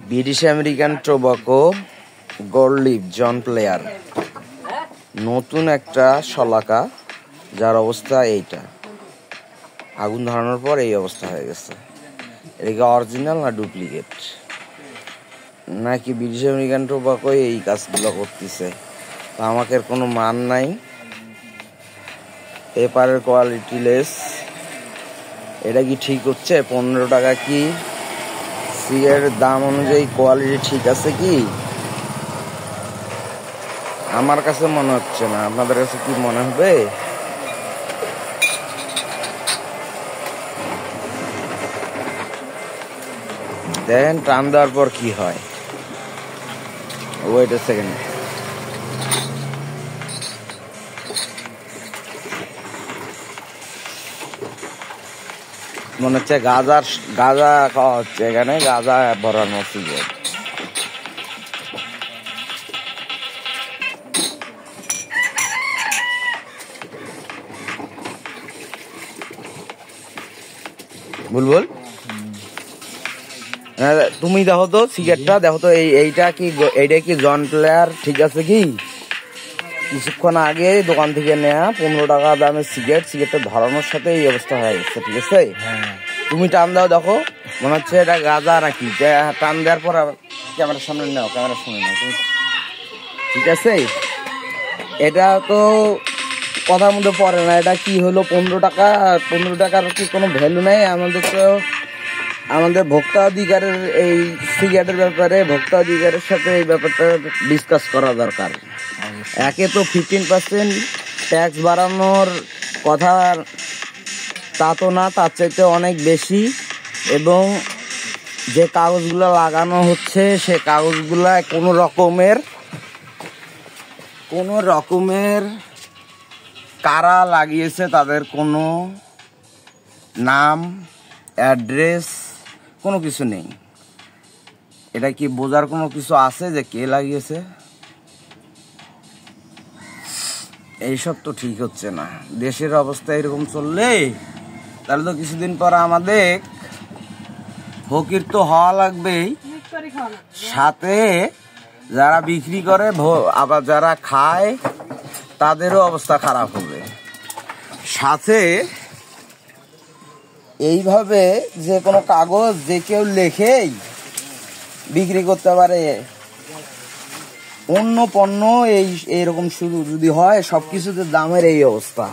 British American Tobacco Gold Leaf John Player, নতুন একটা শলাকা, যার অবস্থা এইটা। আগুন ধরানোর পর এই অবস্থা হয়ে গেছে। এটা কি অরিজিনাল না ডুপ্লিকেট, নাকি ব্রিটিশ আমেরিকান টোবাকো এই কাজগুলো করতেছে? তো আমাকে কোনো মান নাই, পেপারের কোয়ালিটি লেস। এটা কি ঠিক হচ্ছে? 15 টাকা কি সিগারেটের দাম অনুযায়ী কোয়ালিটি ঠিক আছে কি? আমার কাছে মনে হচ্ছে না। আপনাদের কাছে কি মনে হবে? দেখেন টান দেওয়ার পর কি হয়। Wait a second. মনে হচ্ছে গাঁজা খাওয়া হচ্ছে, এখানে গাঁজা ভরানো সিগারেট। বুলবুল, তুমি দেখো তো সিগারেটটা, দেখো তো এইটা কি জন প্লেয়ার ঠিক আছে কি? কিছুক্ষণ আগে দোকান থেকে নেয়া 15 টাকা দামের সিগারেটটা ধরানোর সাথে এই অবস্থা হয়ে গেছে, ঠিক আছে? তুমি টান দাও, দেখো মনে হচ্ছে এটা গাঁজা নাকি। টান দেওয়ার পর ক্যামেরার সামনে নাও, ক্যামেরার সামনে নাও, ঠিক আছে? এটা তো কথার মধ্যে পড়ে না। এটা কি হলো 15 টাকা? 15 টাকার কি কোনো ভ্যালু নেই? আমাদের তো আমাদের ভোক্তা অধিকারের এই সিগারেটের ব্যাপারে ভোক্তা অধিকারের সাথে এই ব্যাপারটা ডিসকাস করা দরকার। একে তো 15% ট্যাক্স বাড়ানোর কথা, তা তো না, তার চাইতে অনেক বেশি। এবং যে কাগজগুলো লাগানো হচ্ছে সে কাগজগুলা কোনো রকমের কারা লাগিয়েছে তাদের কোনো নাম, অ্যাড্রেস, কোনো কিছু নেই। এটা কি বোঝার কোনো কিছু আছে যে কে লাগিয়েছে? এইসব তো ঠিক হচ্ছে না। দেশের অবস্থা এরকম চললে তাহলে তো কিছুদিন পর আমাদের ফকির তো হওয়া লাগবেই, সাথে যারা বিক্রি করে আবার যারা খায় তাদেরও অবস্থা খারাপ হবে। সাথে এইভাবে যে কোনো কাগজ যে কেউ লেখেই বিক্রি করতে পারে, অন্য পণ্য এইরকম শুরু যদি হয়, সবকিছুতে দামের এই অবস্থা।